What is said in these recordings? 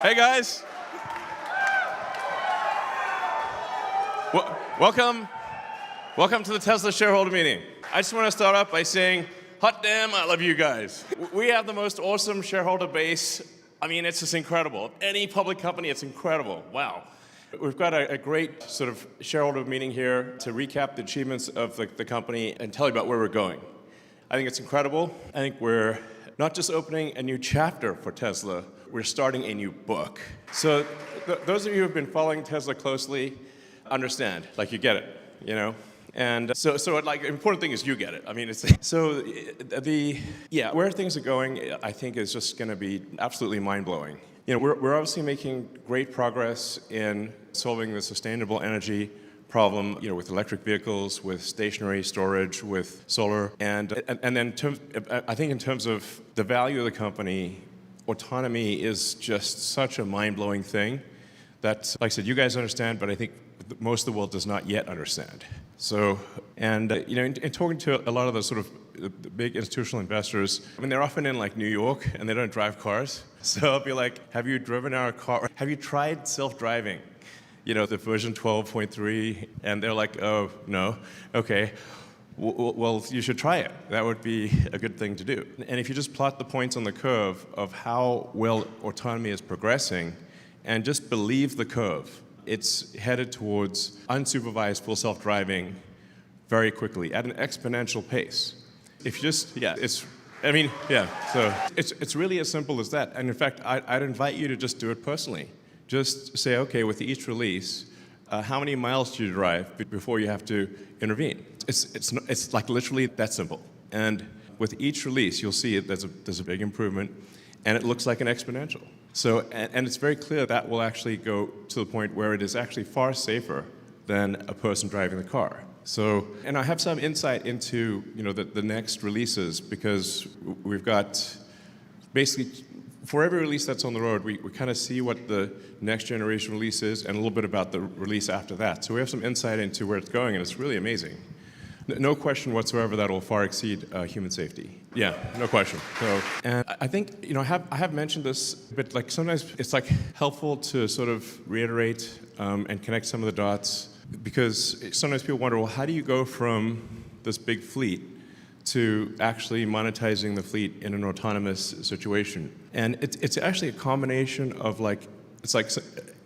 Hey guys. Welcome to the Tesla shareholder meeting. I just want to start off by saying, hot damn, I love you guys. We have the most awesome shareholder base. I mean, it's just incredible. Any public company, it's incredible. Wow. We've got a great sort of shareholder meeting here to recap the achievements of the company and tell you about where we're going. I think it's incredible. I think we're not just opening a new chapter for Tesla, we're starting a new book. So those of you who have been following Tesla closely understand, like you get it, you know? And so like, the important thing is you get it. I mean, where things are going, I think is just gonna be absolutely mind-blowing. You know, we're obviously making great progress in solving the sustainable energy problem, you know, with electric vehicles, with stationary storage, with solar, and then I think in terms of the value of the company, autonomy is just such a mind-blowing thing that, like I said, you guys understand, but I think most of the world does not yet understand. So, and you know, in talking to a lot of the sort of the big institutional investors, I mean, they're often in like New York and they don't drive cars. So I'll be like, have you driven our car? Have you tried self-driving? You know, the version 12.3, and they're like, oh, no, okay. Well, you should try it. That would be a good thing to do. And if you just plot the points on the curve of how well autonomy is progressing, and just believe the curve, it's headed towards unsupervised full self-driving very quickly at an exponential pace. If you just, so it's really as simple as that. And in fact, I'd invite you to just do it personally. Just say, okay, with each release, how many miles do you drive before you have to intervene? It's like literally that simple. And with each release, you'll see there's a big improvement, and it looks like an exponential. So, and it's very clear that will actually go to the point where it is actually far safer than a person driving the car. So, and I have some insight into, you know, the next releases, because we've got basically, for every release that's on the road, we kind of see what the next generation release is and a little bit about the release after that. So we have some insight into where it's going, and it's really amazing. No question whatsoever that will far exceed human safety. Yeah, no question. So, and I think, you know, I have mentioned this, but like sometimes it's like helpful to sort of reiterate and connect some of the dots, because sometimes people wonder, well, how do you go from this big fleet to actually monetizing the fleet in an autonomous situation? And it's actually a combination of like, it's like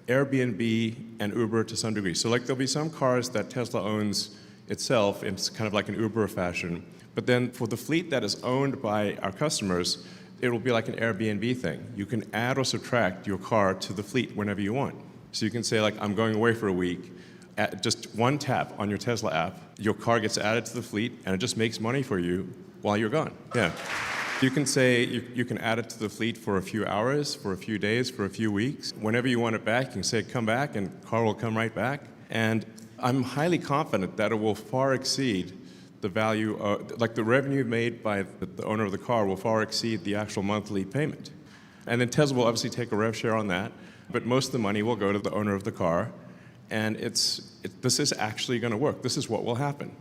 Airbnb and Uber to some degree. So like there'll be some cars that Tesla owns itself in kind of like an Uber fashion, but then for the fleet that is owned by our customers, it will be like an Airbnb thing. You can add or subtract your car to the fleet whenever you want. So you can say like, I'm going away for a week, at just one tap on your Tesla app, your car gets added to the fleet, and it just makes money for you while you're gone. Yeah. You can say you can add it to the fleet for a few hours, for a few days, for a few weeks. Whenever you want it back, you can say come back, and the car will come right back. And I'm highly confident that it will far exceed the value of, like the revenue made by the owner of the car will far exceed the actual monthly payment. And then Tesla will obviously take a rev share on that, but most of the money will go to the owner of the car. And this is actually going to work. This is what will happen.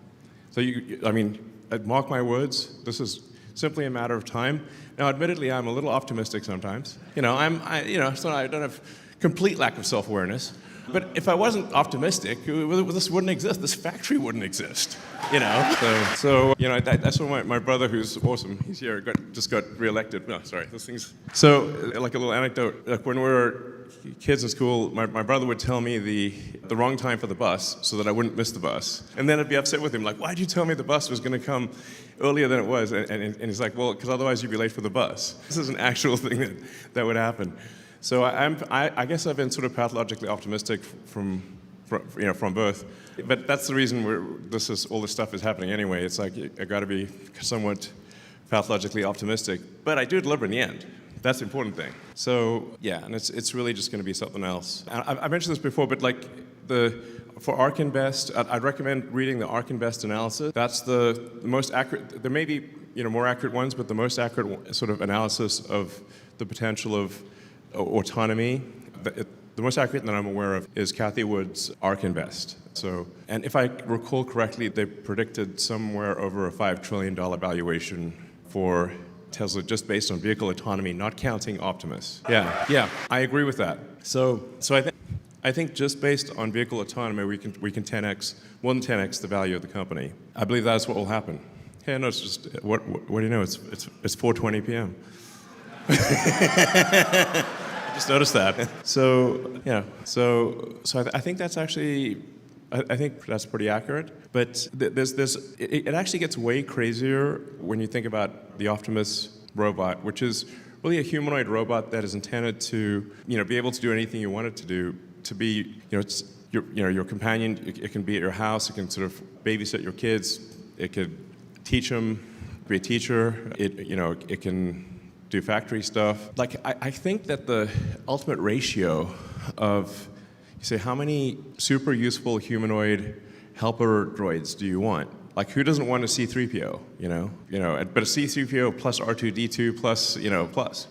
So I mean, mark my words, this is simply a matter of time. Now, admittedly, I'm a little optimistic sometimes. You know, so I don't have complete lack of self-awareness. But if I wasn't optimistic, this wouldn't exist. This factory wouldn't exist. You know. So you know, that's what my brother, who's awesome, he's here, just got reelected. No, sorry, those things. So, like a little anecdote, like when we were kids in school, my brother would tell me the wrong time for the bus so that I wouldn't miss the bus. And then I'd be upset with him, like, why'd you tell me the bus was going to come earlier than it was? And he's like, well, because otherwise you'd be late for the bus. This is an actual thing that would happen. So I guess I've been sort of pathologically optimistic from birth. But that's the reason all this stuff is happening anyway. It's like I got to be somewhat pathologically optimistic. But I do deliver in the end. That's the important thing. So yeah, and it's really just going to be something else. I mentioned this before, but like for ARK Invest, I'd recommend reading the ARK Invest analysis. That's the most accurate. There may be more accurate ones, but the most accurate sort of analysis of the potential of autonomy. The most accurate that I'm aware of is Cathie Wood's ARK Invest. So, and if I recall correctly, they predicted somewhere over a $5 trillion valuation for Tesla just based on vehicle autonomy, not counting Optimus. Yeah, I agree with that. So I think just based on vehicle autonomy, we can 10x, more than 10x the value of the company. I believe that's what will happen. Hey, no, it's just what do you know? It's 4:20 p.m. I just noticed that. So yeah, I think that's actually. I think that's pretty accurate, but it actually gets way crazier when you think about the Optimus robot, which is really a humanoid robot that is intended to, be able to do anything you want it to do, to be, it's your companion. It can be at your house. It can sort of babysit your kids. It could teach them, be a teacher. It can do factory stuff. Like I think that the ultimate ratio of you say, how many super useful humanoid helper droids do you want? Like, who doesn't want a C-3PO, But a C-3PO plus R2-D2 plus, plus.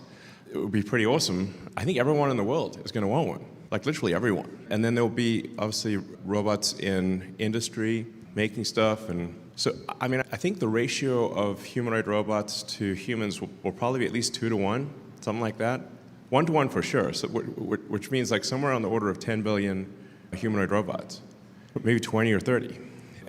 It would be pretty awesome. I think everyone in the world is going to want one. Like, literally everyone. And then there'll be, obviously, robots in industry making stuff. And so, I think the ratio of humanoid robots to humans will probably be at least 2 to 1, something like that. 1 to 1 for sure, so, which means like somewhere on the order of 10 billion humanoid robots, maybe 20 or 30.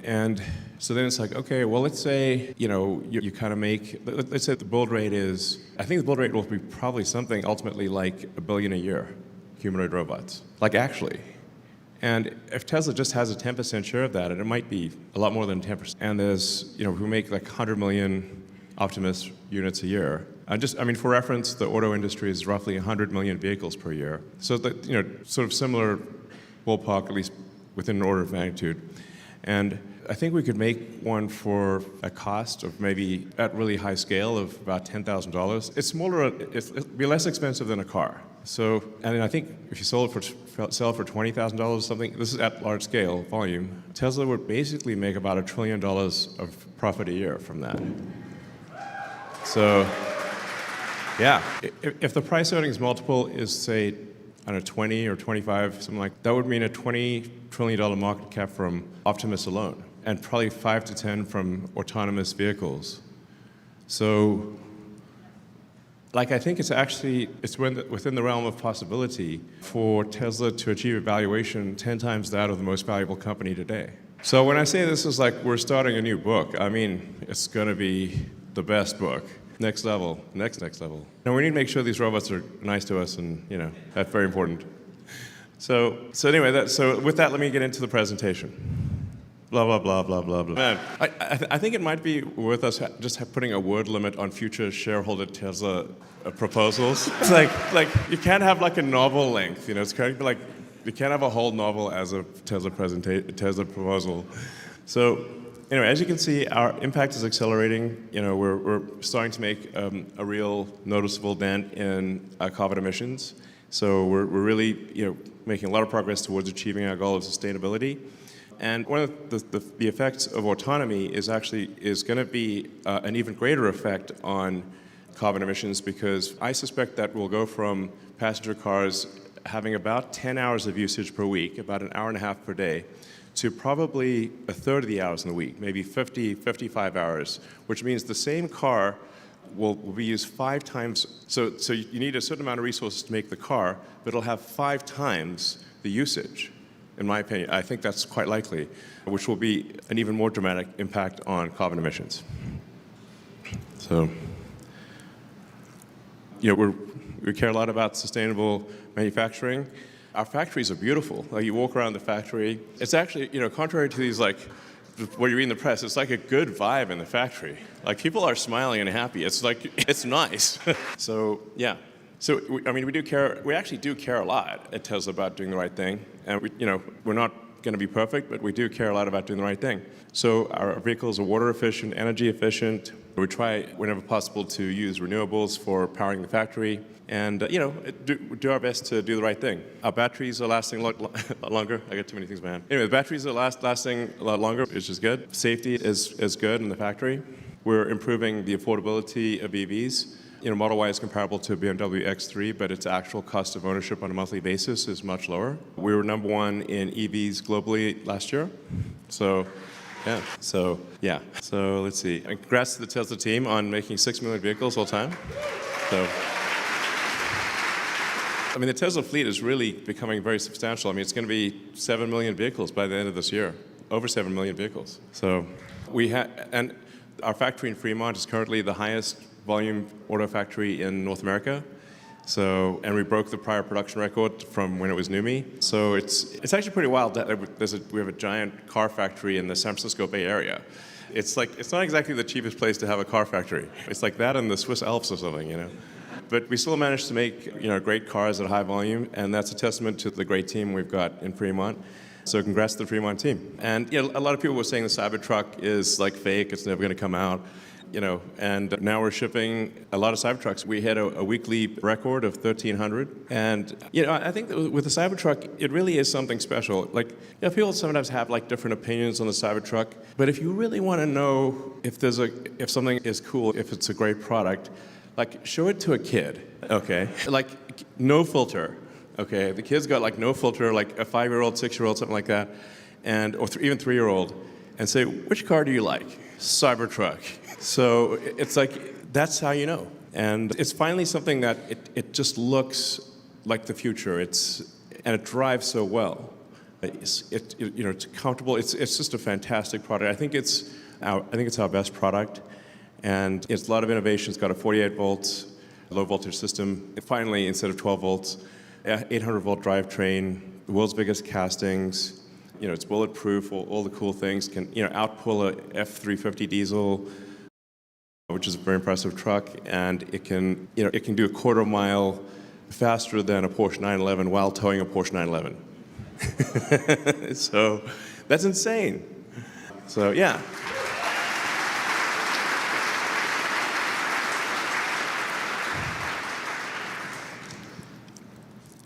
And so then it's like, okay, well, let's say, you kind of make, let's say the build rate is, I think the build rate will be probably something ultimately like 1 billion a year, humanoid robots, like actually. And if Tesla just has a 10% share of that, and it might be a lot more than 10%, and there's, we make like 100 million Optimus units a year. For reference, the auto industry is roughly 100 million vehicles per year. So that, sort of similar ballpark, at least within an order of magnitude. And I think we could make one for a cost of maybe at really high scale of about $10,000. It's smaller, it'd be less expensive than a car. So, and I think if you sell it for $20,000 or something, this is at large scale volume, Tesla would basically make about $1 trillion of profit a year from that. So, yeah, if the price earnings multiple is, say, I don't know, 20 or 25, something like that, would mean a $20 trillion market cap from Optimus alone, and probably 5 to 10 from autonomous vehicles. So, I think it's within the realm of possibility for Tesla to achieve a valuation 10 times that of the most valuable company today. So when I say this is like we're starting a new book, it's going to be the best book. Next level, next level. Now we need to make sure these robots are nice to us, and that's very important. So anyway, so with that, let me get into the presentation. Blah blah blah blah blah blah. Man, I think it might be worth us just putting a word limit on future shareholder Tesla proposals. It's like you can't have like a novel length, It's kind of like you can't have a whole novel as a Tesla proposal. So. Anyway, as you can see, our impact is accelerating. We're starting to make a real noticeable dent in carbon emissions. So we're really, making a lot of progress towards achieving our goal of sustainability. And one of the effects of autonomy is going to be an even greater effect on carbon emissions, because I suspect that we'll go from passenger cars having about 10 hours of usage per week, about an hour and a half per day, to probably a third of the hours in the week, maybe 50, 55 hours, which means the same car will be used 5 times. So you need a certain amount of resources to make the car, but it'll have 5 times the usage, in my opinion. I think that's quite likely, which will be an even more dramatic impact on carbon emissions. So, we care a lot about sustainable manufacturing. Our factories are beautiful. Like, you walk around the factory. It's actually, contrary to these, like, what you read in the press, it's like a good vibe in the factory. Like, people are smiling and happy. It's like, it's nice. So, yeah. So, we do care. We actually do care a lot at Tesla about doing the right thing. And, we're not going to be perfect, but we do care a lot about doing the right thing. So, our vehicles are water efficient, energy efficient. We try, whenever possible, to use renewables for powering the factory. And, do our best to do the right thing. Our batteries are lasting a lot longer. I got too many things in my hand. Anyway, the batteries are lasting a lot longer, which is good. Safety is good in the factory. We're improving the affordability of EVs. Model Y is comparable to a BMW X3, but its actual cost of ownership on a monthly basis is much lower. We were #1 in EVs globally last year. So, Yeah. So let's see. And congrats to the Tesla team on making 6 million vehicles all time. So, I mean, the Tesla fleet is really becoming very substantial. I mean, it's going to be 7 million vehicles by the end of this year. Over 7 million vehicles. So and our factory in Fremont is currently the highest volume auto factory in North America. So, and we broke the prior production record from when it was NUMMI. So it's actually pretty wild that we have a giant car factory in the San Francisco Bay Area. It's not exactly the cheapest place to have a car factory. It's like that in the Swiss Alps or something, you know. But we still managed to make, great cars at high volume, and that's a testament to the great team we've got in Fremont. So congrats to the Fremont team. And a lot of people were saying the Cybertruck is like fake, it's never going to come out. And now we're shipping a lot of Cybertrucks. We hit a weekly record of 1,300. And, I think that with the Cybertruck, it really is something special. Like, people sometimes have like different opinions on the Cybertruck. But if you really want to know if something is cool, if it's a great product, like, show it to a kid, okay? Like, no filter, okay? The kid's got like no filter, like a 5-year-old, 6-year-old, something like that, or even 3-year-old, and say, which car do you like? Cybertruck. So it's like, that's how you know. And it's finally something that it just looks like the future. And it drives so well. It's comfortable. It's just a fantastic product. I think it's our best product. And it's a lot of innovation. It's got a 48 volts low voltage system. Finally, instead of 12 volts, 800 volt drivetrain, the world's biggest castings. It's bulletproof, all the cool things. Can outpull a F350 diesel, which is a very impressive truck, and it can do a quarter mile faster than a Porsche 911 while towing a Porsche 911. So that's insane. So yeah.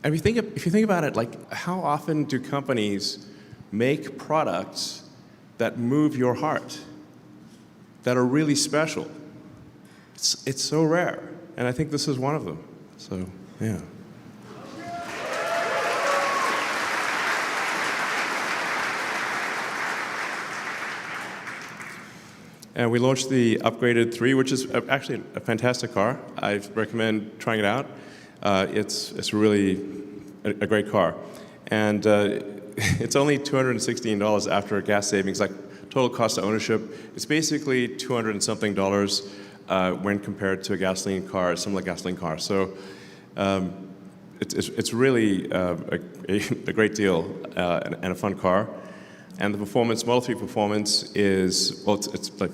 And if you think about it, like, how often do companies make products that move your heart, that are really special? It's so rare, and I think this is one of them. So, yeah. And we launched the upgraded 3, which is actually a fantastic car. I recommend trying it out. It's really a great car. And it's only $216 after gas savings, like total cost of ownership. It's basically $200 and something when compared to a similar gasoline car. So it's really a great deal and a fun car. And the performance, Model 3 performance is, it's like,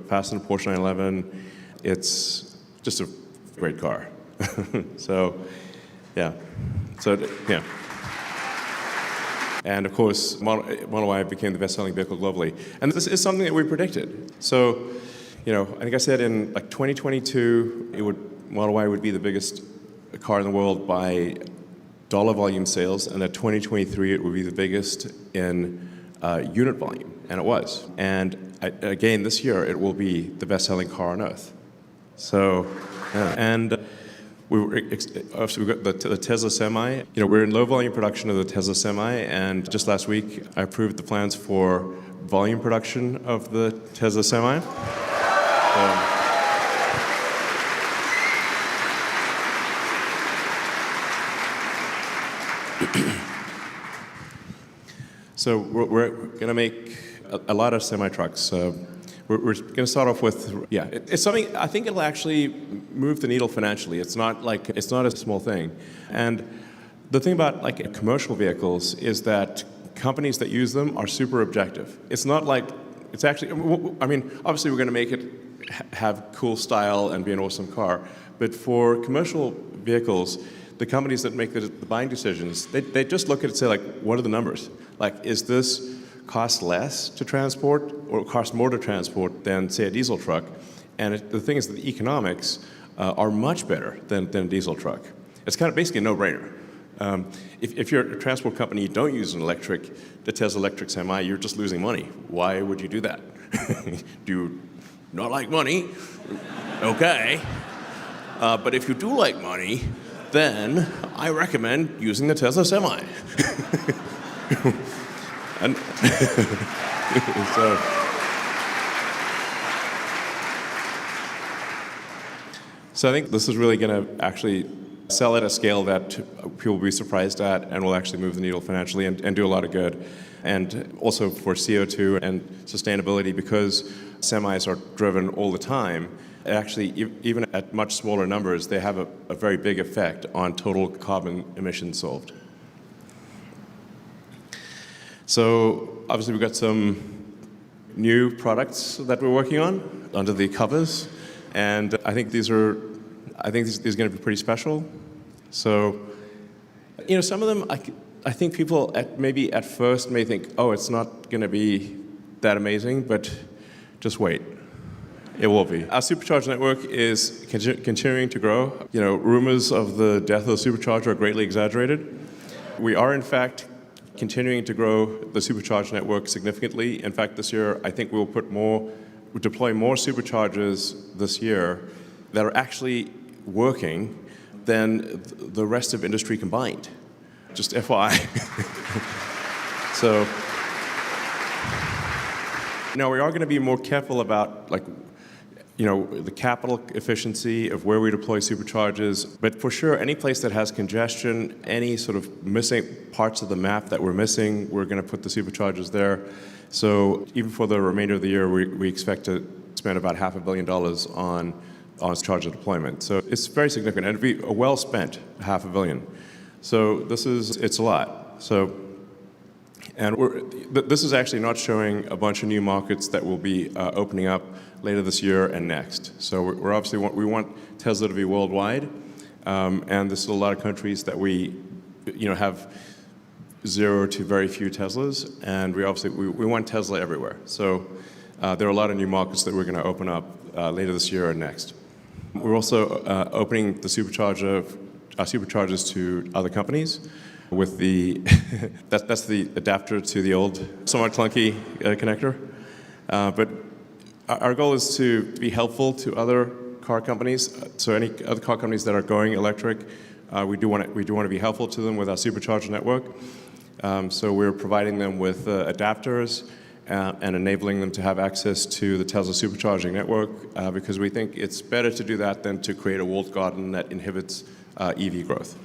faster than a Porsche 911. It's just a great car. So, yeah. And of course, Model Y became the best-selling vehicle globally. And this is something that we predicted. So, I think I said in like 2022, Model Y would be the biggest car in the world by dollar volume sales, and that 2023 it would be the biggest in unit volume, and it was. And again, this year it will be the best-selling car on Earth. So, yeah. And obviously we've got the Tesla Semi. We're in low volume production of the Tesla Semi, and just last week I approved the plans for volume production of the Tesla Semi. So we're going to make a lot of semi-trucks. We're going to start off with, it's something, I think it'll actually move the needle financially. It's not a small thing. And the thing about like commercial vehicles is that companies that use them are super objective. It's not like, it's actually, I mean, obviously we're going to make it have cool style and be an awesome car. But for commercial vehicles, the companies that make the buying decisions, they just look at it and say, like, what are the numbers? Like, is this cost less to transport or cost more to transport than, say, a diesel truck? And the thing is that the economics are much better than a diesel truck. It's kind of basically a no-brainer. If you're a transport company, you don't use the Tesla electric Semi, you're just losing money. Why would you do that? Do you not like money? Okay. But if you do like money, then I recommend using the Tesla Semi. And so, so I think this is really going to actually sell at a scale that people will be surprised at and will actually move the needle financially and do a lot of good. And also for CO2 and sustainability, because semis are driven all the time, actually, even at much smaller numbers, they have a very big effect on total carbon emissions solved. So obviously we've got some new products that we're working on under the covers, and I think these are going to be pretty special. So, some of them I think people maybe at first may think, oh, it's not going to be that amazing, but just wait. It will be. Our supercharger network is continuing to grow. Rumors of the death of the supercharger are greatly exaggerated. We are, in fact, continuing to grow the supercharger network significantly. In fact, this year, I think we'll deploy more superchargers this year that are actually working than the rest of industry combined. Just FYI. So, now we are going to be more careful about the capital efficiency of where we deploy superchargers, but for sure, any place that has congestion, any sort of missing parts of the map that we're missing, we're going to put the superchargers there. So even for the remainder of the year, we expect to spend about $500 million on charger deployment. So it's very significant, and it'd be a well-spent $500 million. So it's a lot. So, and this is actually not showing a bunch of new markets that will be opening up later this year and next. So we're obviously we want Tesla to be worldwide, and there's still a lot of countries that we have 0 to very few Teslas, and we want Tesla everywhere. So there are a lot of new markets that we're going to open up later this year and next. We're also opening the superchargers to other companies with the that's the adapter to the old, somewhat clunky connector. But our goal is to be helpful to other car companies. So any other car companies that are going electric, we do want to be helpful to them with our supercharger network. So we're providing them with adapters and enabling them to have access to the Tesla supercharging network because we think it's better to do that than to create a walled garden that inhibits EV growth.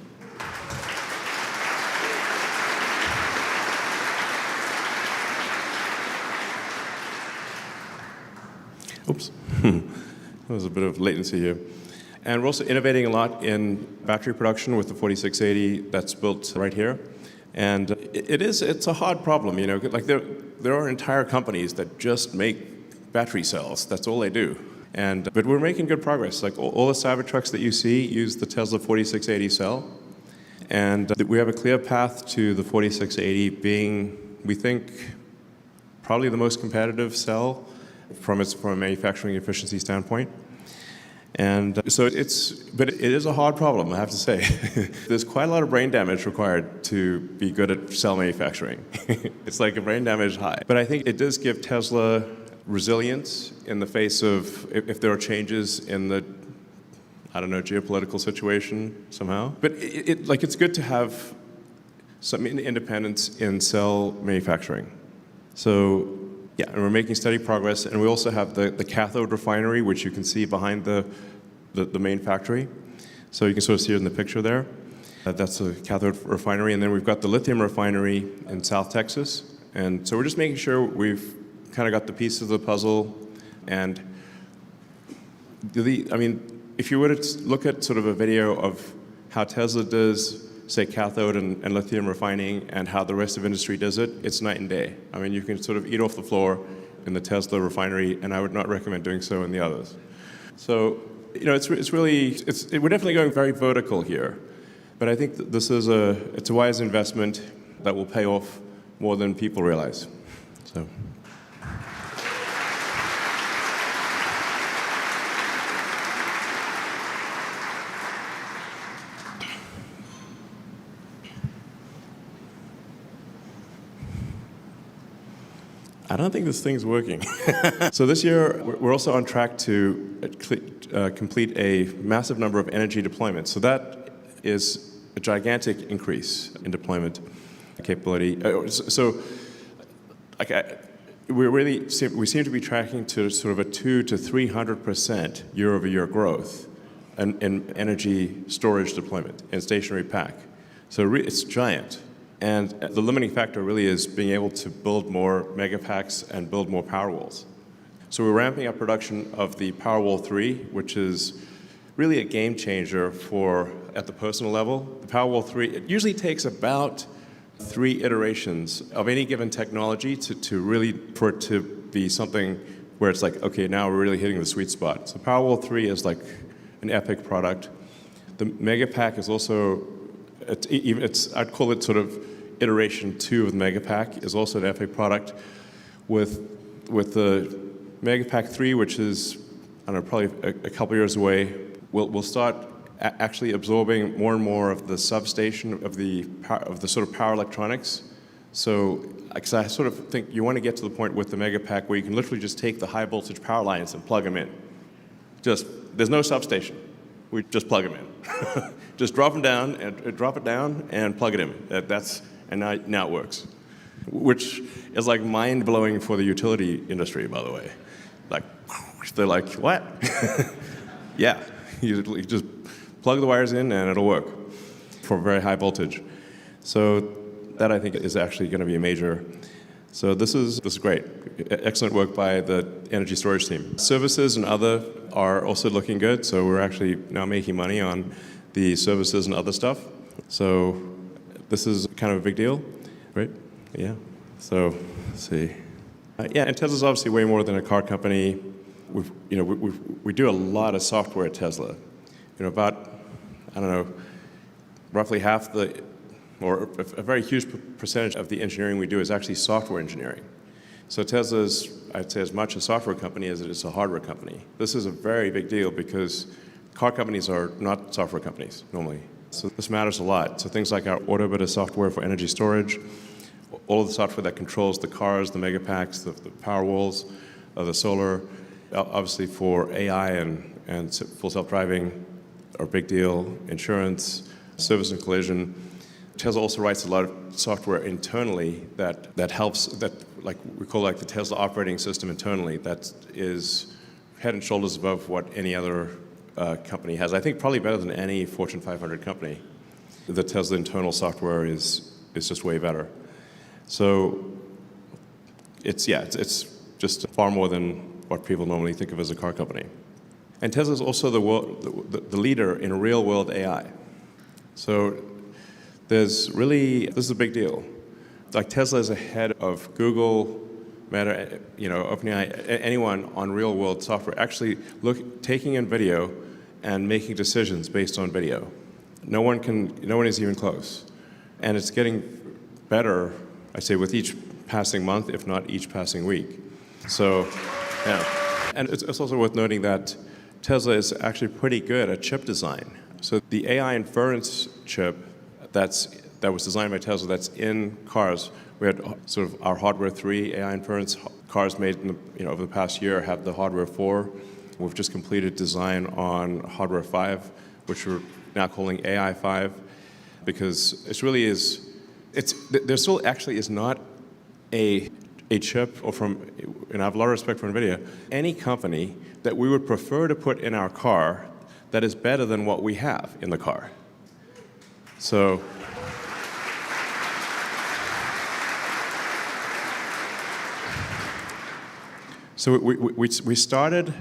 Oops, there was a bit of latency here. And we're also innovating a lot in battery production with the 4680 that's built right here. And it's a hard problem, like there are entire companies that just make battery cells. That's all they do. But we're making good progress. Like all the Cybertrucks that you see use the Tesla 4680 cell. And we have a clear path to the 4680 being, we think, probably the most competitive cell from a manufacturing efficiency standpoint. And so but it is a hard problem, I have to say. There's quite a lot of brain damage required to be good at cell manufacturing. It's like a brain damage high. But I think it does give Tesla resilience in the face of if there are changes in the, geopolitical situation somehow. But it's good to have some independence in cell manufacturing. So yeah, and we're making steady progress, and we also have the cathode refinery, which you can see behind the main factory. So you can sort of see it in the picture there. That's a cathode refinery, and then we've got the lithium refinery in South Texas. And so we're just making sure we've kind of got the pieces of the puzzle. And if you were to look at sort of a video of how Tesla does, say, cathode and lithium refining and how the rest of industry does it, it's night and day. You can sort of eat off the floor in the Tesla refinery, and I would not recommend doing so in the others. So, we're definitely going very vertical here, but I think that it's a wise investment that will pay off more than people realize. So. I don't think this thing's working. So this year, we're also on track to complete a massive number of energy deployments. So that is a gigantic increase in deployment capability. So we seem to be tracking to sort of a 200 to 300% year-over-year growth in energy storage deployment in stationary pack. So it's giant. And the limiting factor really is being able to build more megapacks and build more Powerwalls. So we're ramping up production of the Powerwall 3, which is really a game changer at the personal level. The Powerwall 3, it usually takes about 3 iterations of any given technology for it to be something where it's like, okay, now we're really hitting the sweet spot. So Powerwall 3 is like an epic product. The Megapack is also, I'd call it sort of iteration 2 of the Megapack, is also an epic product. With the Megapack 3, which is, I don't know, probably a couple years away, we'll start actually absorbing more and more of the substation of the sort of power electronics. So, because I sort of think you want to get to the point with the Megapack where you can literally just take the high voltage power lines and plug them in. There's no substation. We just plug them in. Just drop it down and plug it in. And now it works, which is like mind blowing for the utility industry, by the way. Like, they're like, what? Yeah, you just plug the wires in and it'll work for very high voltage. So that I think is actually going to be a major. So this is great. Excellent work by the energy storage team. Services and other are also looking good. So we're actually now making money on the services and other stuff. So this is kind of a big deal, right? Yeah. So let's see. Yeah, and Tesla's obviously way more than a car company. We do a lot of software at Tesla. About, I don't know, roughly half or a very huge percentage of the engineering we do is actually software engineering. So Tesla's, I'd say, as much a software company as it is a hardware company. This is a very big deal because car companies are not software companies normally. So this matters a lot. So things like our Orbiter software for energy storage, all of the software that controls the cars, the Megapacks, the Powerwalls, the solar, obviously for AI and full self-driving are a big deal, insurance, service and collision. Tesla also writes a lot of software internally that helps, like we call the Tesla operating system internally, that is head and shoulders above what any other company has. I think probably better than any Fortune 500 company. The Tesla internal software is just way better. So it's just far more than what people normally think of as a car company. And Tesla is also the leader in real-world AI. So this is a big deal. Like Tesla is ahead of Google, Meta, OpenAI, anyone on real-world software, actually taking in video and making decisions based on video. No one is even close. And it's getting better, I say, with each passing month, if not each passing week. So, yeah. And it's also worth noting that Tesla is actually pretty good at chip design. So the AI inference chip that was designed by Tesla that's in cars, we had sort of our hardware 3 AI inference cars made over the past year have the hardware 4. We've just completed design on hardware 5, which we're now calling AI 5, because there still actually is not a chip, and I have a lot of respect for NVIDIA, any company that we would prefer to put in our car that is better than what we have in the car. So, we started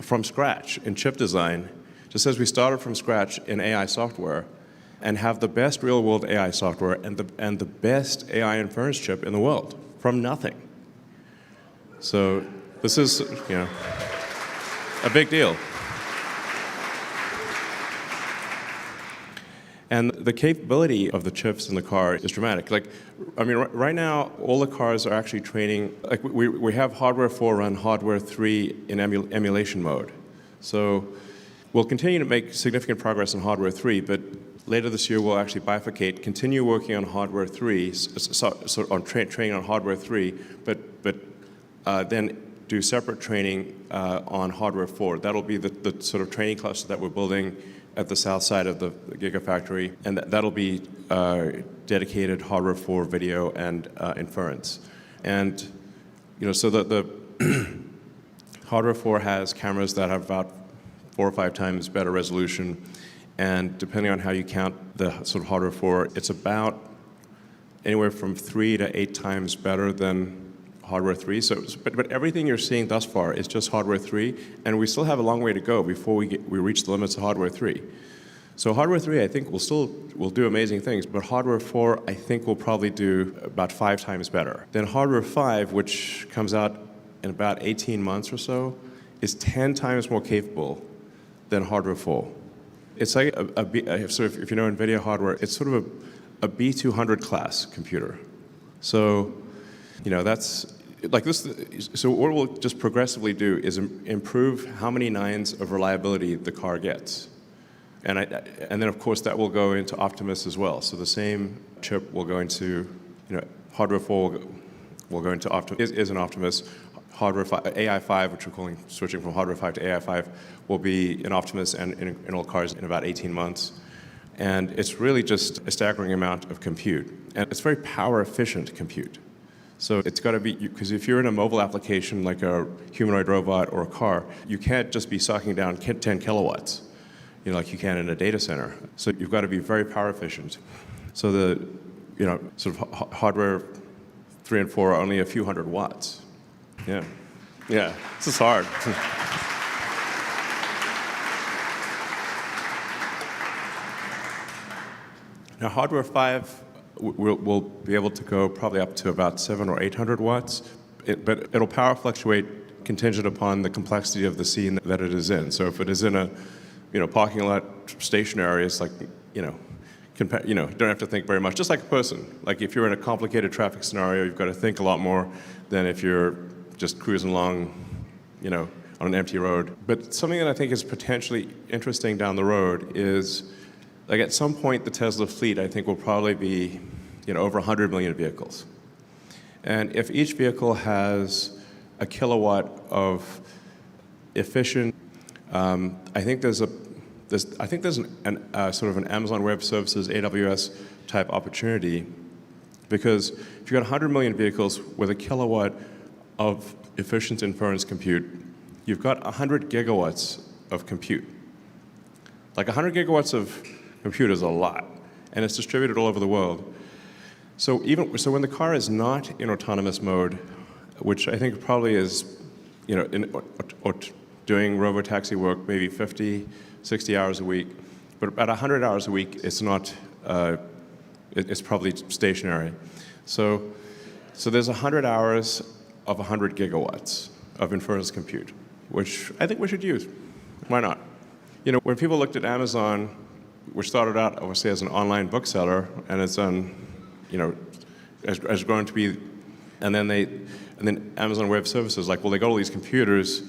from scratch in chip design, just as we started from scratch in AI software, and have the best real-world AI software and the best AI inference chip in the world from nothing. So this is, a big deal. And the capability of the chips in the car is dramatic. Right now, all the cars are actually training, we have hardware 4 run hardware 3 in emulation mode. So we'll continue to make significant progress in hardware 3, but later this year we'll actually bifurcate, continue working on hardware 3, training on hardware 3, but then do separate training on hardware 4. That'll be the sort of training cluster that we're building at the south side of the Gigafactory, and that'll be dedicated hardware for video and inference. And so the Hardware 4 has cameras that have about 4 or 5 times better resolution, and depending on how you count the sort of Hardware 4, it's about anywhere from 3 to 8 times better than Hardware 3. But everything you're seeing thus far is just Hardware 3, and we still have a long way to go before we reach the limits of Hardware 3. So Hardware 3, I think, will do amazing things, but Hardware 4, I think, will probably do about 5 times better. Then Hardware 5, which comes out in about 18 months or so, is 10 times more capable than Hardware 4. It's like if you know NVIDIA hardware, it's sort of a B200 class computer. So, that's like this. So what we'll just progressively do is improve how many nines of reliability the car gets. And then, of course, that will go into Optimus as well. So the same chip will go into, Hardware 4 will go into Optimus, is an Optimus. Hardware 5, AI 5, which we're calling switching from Hardware 5 to AI 5, will be in Optimus and in all cars in about 18 months. And it's really just a staggering amount of compute. And it's very power efficient compute. So it's got to be, because if you're in a mobile application like a humanoid robot or a car, you can't just be sucking down 10 kilowatts, like you can in a data center. So you've got to be very power efficient. So the, sort of Hardware 3 and 4 are only a few hundred watts. Yeah, this is hard. Now, Hardware 5 will be able to go probably up to about 700 or 800 watts, but it'll power fluctuate contingent upon the complexity of the scene that it is in. So if it is in a parking lot stationary, it's like, don't have to think very much, just like a person. Like if you're in a complicated traffic scenario, you've got to think a lot more than if you're just cruising along, on an empty road. But something that I think is potentially interesting down the road is, like at some point, the Tesla fleet, I think, will probably be, over 100 million vehicles. And if each vehicle has a kilowatt of efficient, I think there's an sort of an Amazon Web Services, AWS type opportunity, because if you've got 100 million vehicles with a kilowatt of efficient inference compute, you've got 100 gigawatts of compute. Like 100 gigawatts of compute is a lot, and it's distributed all over the world. So when the car is not in autonomous mode, which I think probably is, or doing robotaxi work maybe 50, 60 hours a week, but about 100 hours a week, it's not. It's probably stationary. So there's 100 hours of 100 gigawatts of inference compute, which I think we should use. Why not? When people looked at Amazon, which started out, obviously, as an online bookseller, and it's has grown to be, and then Amazon Web Services, like, well, they got all these computers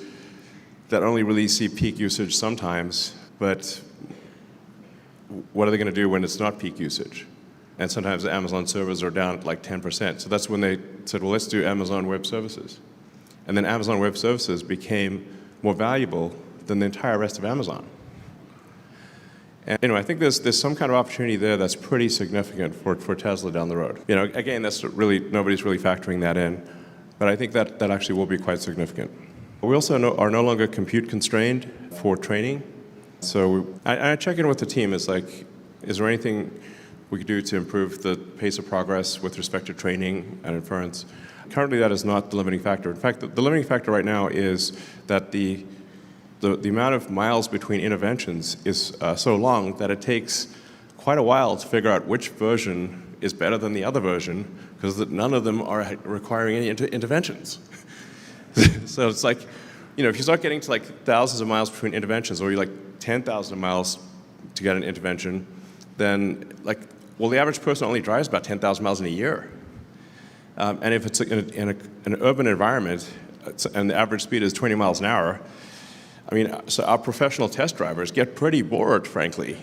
that only really see peak usage sometimes, but what are they going to do when it's not peak usage? And sometimes the Amazon servers are down like 10%. So that's when they said, well, let's do Amazon Web Services. And then Amazon Web Services became more valuable than the entire rest of Amazon. And I think there's some kind of opportunity there that's pretty significant for Tesla down the road. Again, that's really, nobody's really factoring that in, but I think that actually will be quite significant. We also are no longer compute constrained for training. So I check in with the team. It's like, is there anything we could do to improve the pace of progress with respect to training and inference? Currently, that is not the limiting factor. In fact, the limiting factor right now is that the amount of miles between interventions is so long that it takes quite a while to figure out which version is better than the other version, because none of them are requiring any interventions. So it's like, if you start getting to like thousands of miles between interventions, or you're like 10,000 miles to get an intervention, then the average person only drives about 10,000 miles in a year. And if it's in an urban environment, and the average speed is 20 miles an hour, so our professional test drivers get pretty bored, frankly.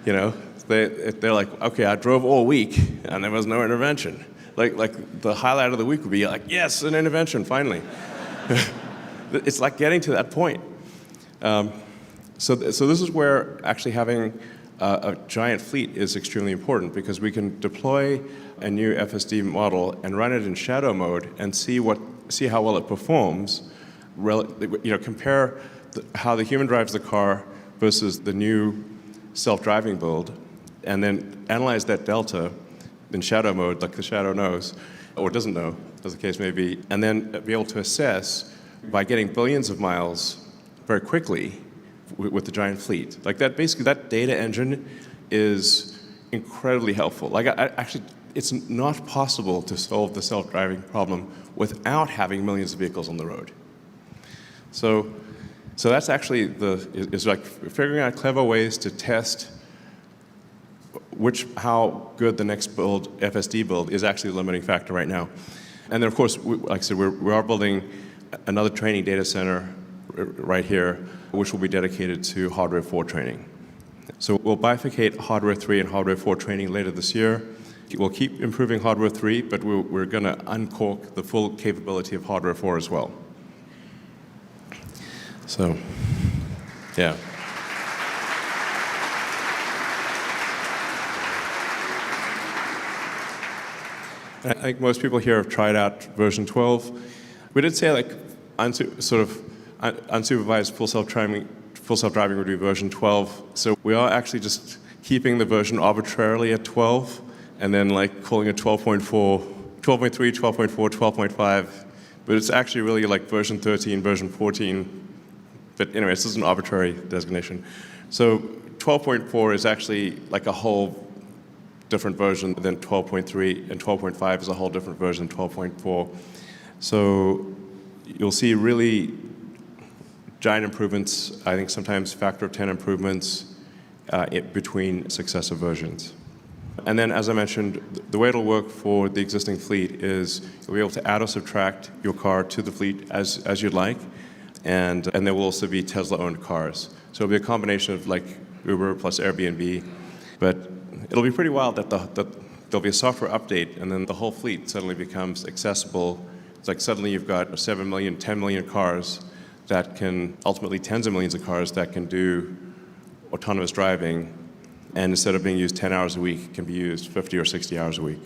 They're like, okay, I drove all week, and there was no intervention. Like the highlight of the week would be like, yes, an intervention, finally. It's like getting to that point. So this is where actually having a giant fleet is extremely important because we can deploy a new FSD model and run it in shadow mode and see how well it performs. Compare how the human drives the car versus the new self-driving build, and then analyze that delta in shadow mode, like the shadow knows, or doesn't know, as the case may be, and then be able to assess by getting billions of miles very quickly with the giant fleet. Like that, basically, that data engine is incredibly helpful. Like, actually, it's not possible to solve the self-driving problem without having millions of vehicles on the road. So that's actually is like figuring out clever ways to test how good the next build, FSD build, is actually the limiting factor right now. And then, of course, like I said, we are building another training data center right here, which will be dedicated to Hardware 4 training. So we'll bifurcate Hardware 3 and Hardware 4 training later this year. We'll keep improving Hardware 3, but we're going to uncork the full capability of Hardware 4 as well. So, yeah. I think most people here have tried out version 12. We did say like unsupervised full self-driving would be version 12. So we are actually just keeping the version arbitrarily at 12, and then like calling it 12.4, 12.3, 12.4, 12.5. But it's actually really like version 13, version 14. But anyway, this is an arbitrary designation. So 12.4 is actually like a whole different version than 12.3, and 12.5 is a whole different version than 12.4. So you'll see really giant improvements, I think sometimes factor of 10 improvements between successive versions. And then, as I mentioned, the way it'll work for the existing fleet is you'll be able to add or subtract your car to the fleet as you'd like, and there will also be Tesla-owned cars. So it'll be a combination of like Uber plus Airbnb, but it'll be pretty wild that there'll be a software update, and then the whole fleet suddenly becomes accessible. It's like suddenly you've got 7 million, 10 million cars that can, ultimately tens of millions of cars that can do autonomous driving, and instead of being used 10 hours a week, can be used 50 or 60 hours a week.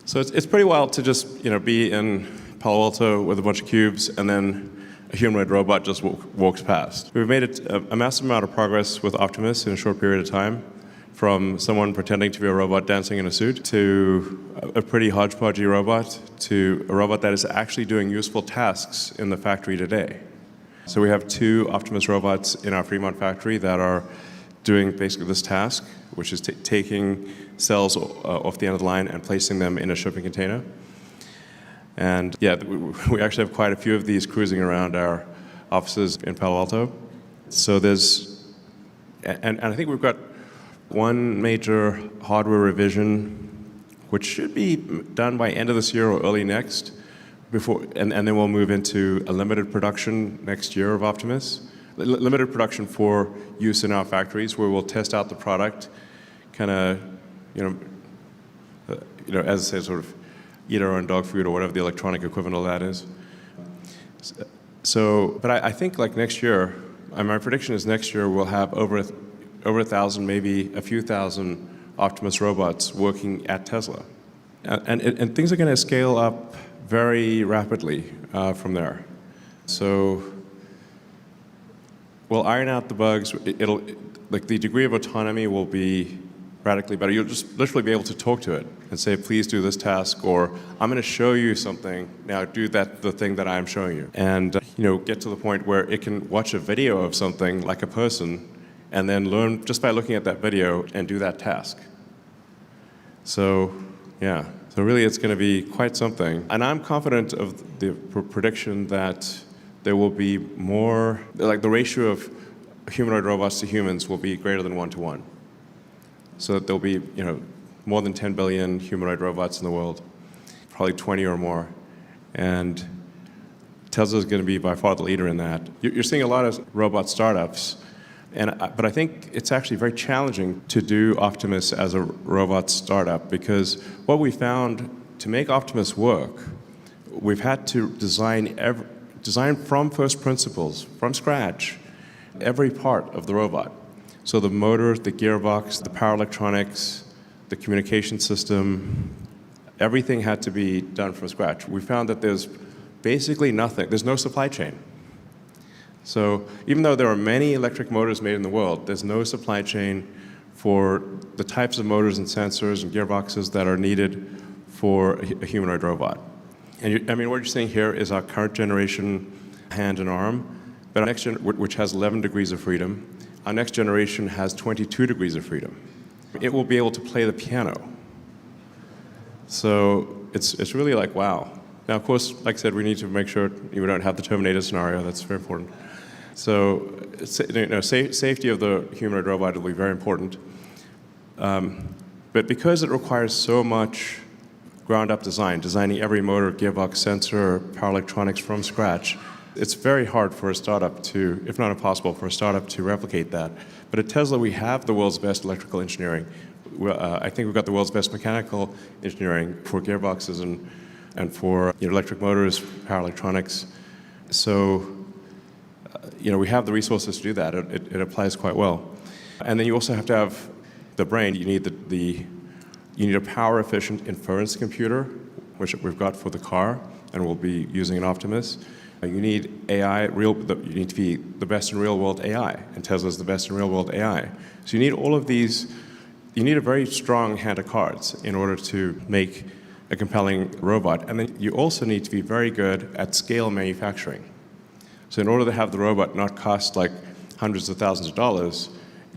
So it's pretty wild to just be in Palo Alto with a bunch of cubes, and then a humanoid robot just walks past. We've made a massive amount of progress with Optimus in a short period of time, from someone pretending to be a robot dancing in a suit, to a pretty hodgepodgey robot, to a robot that is actually doing useful tasks in the factory today. So we have 2 Optimus robots in our Fremont factory that are doing basically this task, which is taking cells off the end of the line and placing them in a shipping container. And yeah, we actually have quite a few of these cruising around our offices in Palo Alto. So and I think we've got one major hardware revision, which should be done by end of this year or early next, and then we'll move into a limited production next year of Optimus. Limited production for use in our factories, where we'll test out the product, kind of, as I say, sort of eat our own dog food or whatever the electronic equivalent of that is. So, but I think like next year, my prediction is next year we'll have over 1,000, maybe a few thousand Optimus robots working at Tesla, and things are going to scale up very rapidly from there. So we'll iron out the bugs. It'll like the degree of autonomy will be radically better. You'll just literally be able to talk to it and say, please do this task, or I'm going to show you something. Now do the thing that I'm showing you. And get to the point where it can watch a video of something like a person and then learn just by looking at that video and do that task. So yeah, so really it's going to be quite something. And I'm confident of the prediction that there will be more, like the ratio of humanoid robots to humans will be greater than 1 to 1. So that there'll be, more than 10 billion humanoid robots in the world, probably 20 or more. And Tesla's going to be by far the leader in that. You're seeing a lot of robot startups But I think it's actually very challenging to do Optimus as a robot startup, because what we found, to make Optimus work, we've had to design from first principles, from scratch, every part of the robot. So the motor, the gearbox, the power electronics, the communication system, everything had to be done from scratch. We found that there's basically nothing, there's no supply chain. So even though there are many electric motors made in the world, there's no supply chain for the types of motors and sensors and gearboxes that are needed for a humanoid robot. And what you're seeing here is our current generation hand and arm, but our next which has 11 degrees of freedom. Our next generation has 22 degrees of freedom. It will be able to play the piano. So it's really like, wow. Now, of course, like I said, we need to make sure we don't have the Terminator scenario. That's very important. So safety of the humanoid robot will be very important. But because it requires so much ground-up designing every motor, gearbox, sensor, power electronics from scratch, it's very hard for a startup to, if not impossible, for a startup to replicate that. But at Tesla, we have the world's best electrical engineering. I think we've got the world's best mechanical engineering for gearboxes and for electric motors, power electronics. So we have the resources to do that. It applies quite well. And then you also have to have the brain. You need a power-efficient inference computer, which we've got for the car, and we'll be using an Optimus. You need AI, you need to be the best in real-world AI, and Tesla's the best in real-world AI. So you need all of these. You need a very strong hand of cards in order to make a compelling robot. And then you also need to be very good at scale manufacturing. So in order to have the robot not cost like hundreds of thousands of dollars,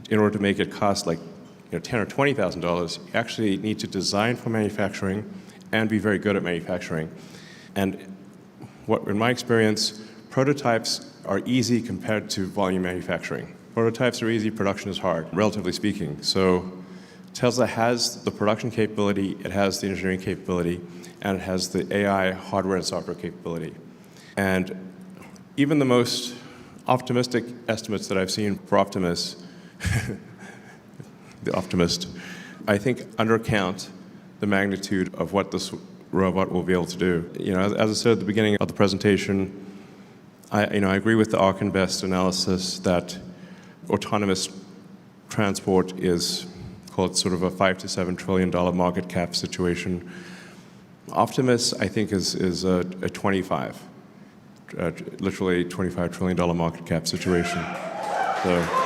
in order to make it cost like $10,000 or $20,000, you actually need to design for manufacturing and be very good at manufacturing. And in my experience, prototypes are easy compared to volume manufacturing. Prototypes are easy, production is hard, relatively speaking. So Tesla has the production capability, it has the engineering capability, and it has the AI hardware and software capability. And even the most optimistic estimates that I've seen for Optimus, the optimist, I think undercount the magnitude of what this robot will be able to do. As I said at the beginning of the presentation, I agree with the Ark Invest analysis that autonomous transport is called sort of a $5 to $7 trillion market cap situation. Optimus, I think, is a 25. Literally $25 trillion market cap situation. So.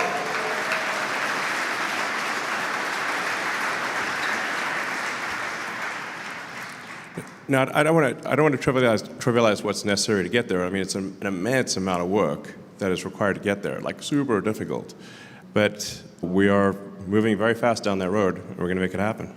Now, I don't want to trivialize what's necessary to get there. I mean, it's an immense amount of work that is required to get there, like super difficult. But we are moving very fast down that road, and we're going to make it happen.